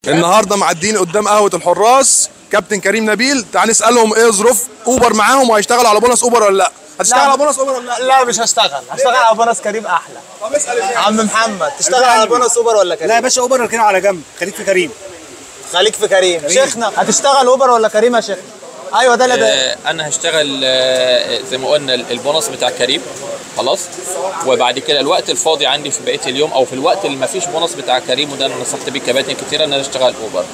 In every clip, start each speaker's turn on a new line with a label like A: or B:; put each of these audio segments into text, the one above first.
A: النهارده معديين قدام قهوه الحراس كابتن كريم نبيل. تعال نسالهم ايه ظروف اوبر معاهم وهيشتغلوا على بونص اوبر ولا لا؟ هتشتغل على بونص اوبر ولا لا؟
B: لا مش هشتغل على بونص كريم احلى.
A: طب اسال
B: عم محمد تشتغل على بونص اوبر ولا كريم؟
C: لا يا باشا، اوبر ركنه على جنب، خليك في كريم.
B: خليك في كريم. شيخنا هتشتغل اوبر ولا كريم يا شيخنا؟ ايوه ده اللي
D: انا هشتغل زي ما قلنا البونص بتاع كريم خلاص، وبعد كده الوقت الفاضي عندي في بقيه اليوم او في الوقت اللي ما فيش بونص بتاع كريم، وده انا نصحت بيه كباتن كتير ان انا اشتغل اوبر.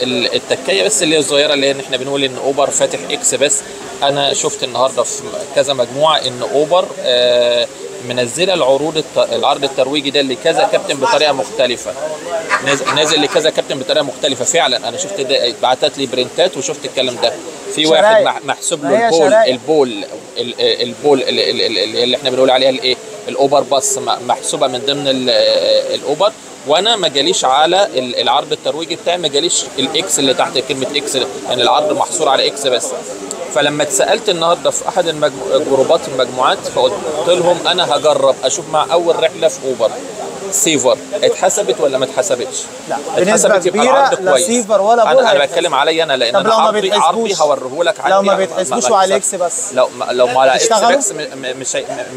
D: التكايه بس اللي هي الصغيره اللي احنا بنقول ان اوبر فاتح اكس بس. انا شفت النهارده في كذا مجموعه ان اوبر منزله العرض الترويجي ده لكذا كابتن بطريقه مختلفه، نازل لكذا كابتن بطريقه مختلفه. فعلا انا شفت ده، بعتت لي برنتات وشفت الكلام ده. في واحد محسوب له البول اللي احنا بنقول عليها الايه، الاوبر باص، محسوبه من ضمن الاوبر، وانا ما جاليش على العرض الترويجي بتاعي، ما جاليش الاكس اللي تحت كلمه اكس، يعني العرض محصور على اكس بس. فلما اتسالت النهارده في احد جروبات المجموعات، فقلت لهم انا هجرب اشوف مع اول رحله في اوبر سيفر اتحسبت ولا ما اتحسبتش.
B: لا
D: اتحسبت يبقى العرض كويس.
B: لا سيفر ولا بول.
D: انا بتكلم عليا انا، لان انا عرضي هوريه لك.
B: لو ما بيتحسبوش وعلى اكس بس،
D: لو ما على اكس بس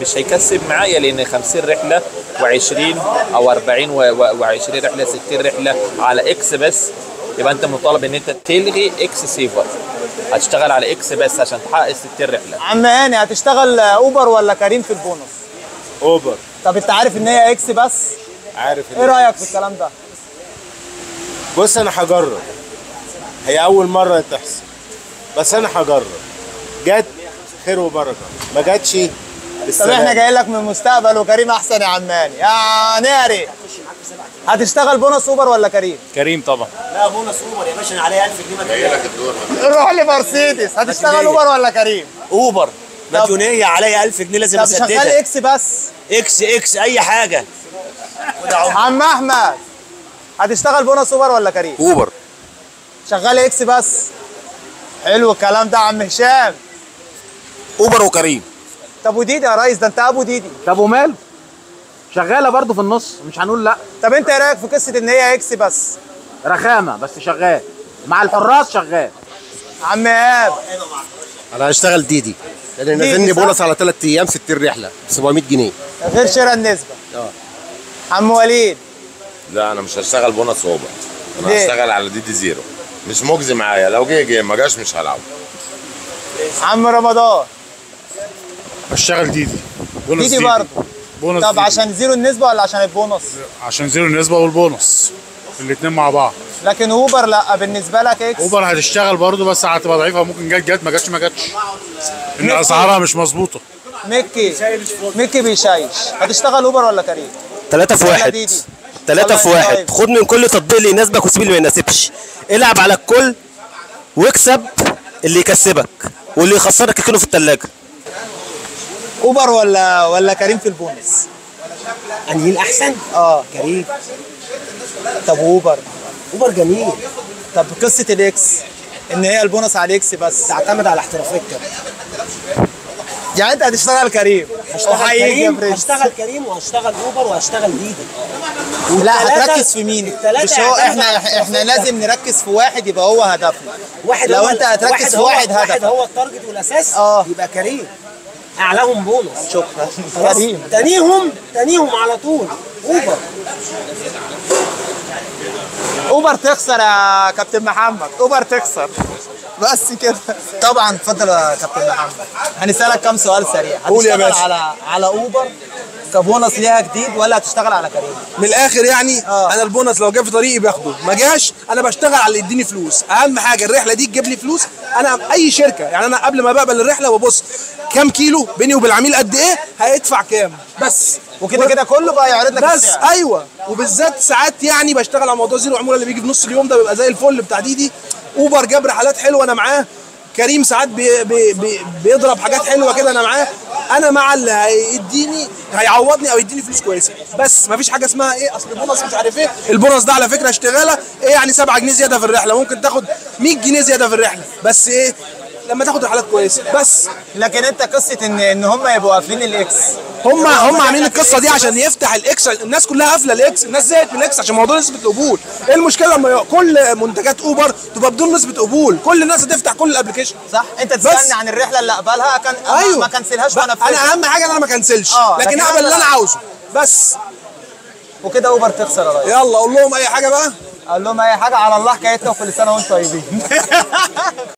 D: مش هيكسب معايا، لان 50 رحله و20 او 40 و20 رحله 60 رحله على اكس بس، يبقى انت مطالب ان انت تلغي اكس سيفر، هتشتغل على اكس بس عشان تحقق 60 رحله.
B: عم هاني هتشتغل اوبر ولا كريم في البونص؟
C: اوبر.
B: طب انت عارف ان هي اكس بس؟
C: عارف.
B: ايه رايك في الكلام ده؟
C: بص انا هجرب، هي اول مره تحصل بس انا هجرب، جت خير وبركه، ما جاتش
B: طب احنا جايين لك من المستقبل وكريم احسن يا عماني يا ناري. هتشتغل بونص اوبر ولا كريم؟
C: كريم طبعا.
E: لا بونص اوبر يا باشا، انا عليا 1000 جنيه. ما جاي لك الدور.
B: روح لمرسيدس. هتشتغل اوبر ولا كريم؟
E: اوبر مديونيه، عليا 1000 جنيه لازم اسددها.
B: طب شغال اكس بس؟
E: اكس اي حاجه.
B: عم احمد هتشتغل بونص اوبر ولا كريم؟
A: اوبر.
B: شغال اكس بس. حلو الكلام ده. عم هشام
A: اوبر وكريم.
B: طب وديدي يا ريس، ده انت ابو ديدي.
F: طب وماله؟ شغاله برضه في النص، مش هنقول لا.
B: طب انت ايه رايك في قصه ان هي اكس بس؟
F: رخامه بس شغال مع الحراس شغال.
B: عم ايهاب
G: انا هشتغل ديدي لان نازلني بونص على 3 ايام 60 رحله ب 700 جنيه
B: غير شراء النسبه. عم وليد
H: لا انا مش هشتغل بونص اوبر، انا هشتغل على ديدي زيرو، مش مجزي معايا، لو جه ما جاش مش هلعبه.
B: عم رمضان
C: هشتغل ديدي
B: بونص. ديدي برضه بونص. طب ديدي. عشان زيرو النسبه ولا عشان البونص؟
C: عشان زيرو النسبه والبونص الاثنين مع بعض.
B: لكن اوبر لا بالنسبه لك اكس.
C: اوبر هتشتغل برضه بس هتبقى ضعيفه، ممكن جت ما جاتش ان اسعارها مش مظبوطه.
B: ميكي بيشايش. هتشتغل اوبر ولا كريم؟
G: 3 في 1. 3 في 1. خد من كل تطبيق اللي يناسبك وسيب اللي ما يناسبش، العب على الكل واكسب اللي يكسبك واللي يخسرك يكونه في الثلاجه.
B: اوبر ولا كريم في البونص؟
E: انهي الاحسن؟
B: كريم. طب اوبر
E: جميل.
B: طب قصه الاكس ان هي البونص على الاكس بس،
E: تعتمد على احترافيتك.
B: يعني انت هتشتغل كريم؟
E: هشتغل كريم وهشتغل اوبر وهشتغل ديدي.
B: لا هتركز في مين؟ مش هو احنا لازم نركز في واحد يبقى هو هدفنا. لو انت هتركز في واحد هدف
E: هو التارجت والاساس يبقى كريم. اعلاهم بونص.
B: شكرا.
E: كريم تانيهم على طول
B: اوبر تخسر يا كابتن محمد. اوبر تخسر بس كده. طبعا اتفضل يا كابتن محمد. هنسالك كام سؤال سريع.
A: قول يا باشا.
B: هتشتغل على اوبر كبونص ليها جديد ولا هتشتغل على كريم؟
A: من الاخر يعني انا البونص لو جه في طريقي باخده، ما جاش انا بشتغل على اللي يديني فلوس. اهم حاجه الرحله دي تجيب لي فلوس. انا اي شركه يعني انا قبل ما بقبل الرحله ببص كام كيلو بيني وبين العميل، قد ايه هيدفع كام بس،
B: وكده كله بقى يعرض لك
A: بس السعر. ايوه. وبالذات ساعات يعني بشتغل على موضوع زيرو عموله اللي بيجي في نص اليوم ده بيبقى زي الفل بتاع ديدي. اوبر جاب رحلات حلوه انا معاه. كريم ساعات بيضرب حاجات حلوه كده انا معاه. انا مع اللي هيديني هيعوضني او يديني فلوس كويسه، بس مفيش حاجه اسمها ايه اصل بونص مش عارف ايه. البونص ده على فكره اشتغاله ايه يعني 7 جنيه زياده في الرحله، ممكن تاخد 100 جنيه زياده في الرحله، بس ايه لما تاخد رحلات كويسه بس.
B: لكن انت قصه ان هم يبقوا قافلين الاكس،
A: هم عاملين القصه دي عشان يفتح الاكس. الناس كلها قافله الاكس، الناس زهقت من الاكس عشان موضوع نسبه القبول. ايه المشكله لما كل منتجات اوبر تبقى بدون نسبه قبول؟ كل الناس هتفتح كل الابلكيشن.
B: صح. انت تسالني عن الرحله اللي اقبلها كان
A: أيوه.
B: ما كنسلهاش وانا
A: انا اهم حاجه ان انا ما كنسلش، لكن اعمل اللي انا عاوزه بس.
B: وكده اوبر تخسر يا ريس.
A: يلا قول لهم اي حاجه بقى.
B: قال لهم اي حاجه على الله حكايتنا، وكل سنه وانتم طيبين.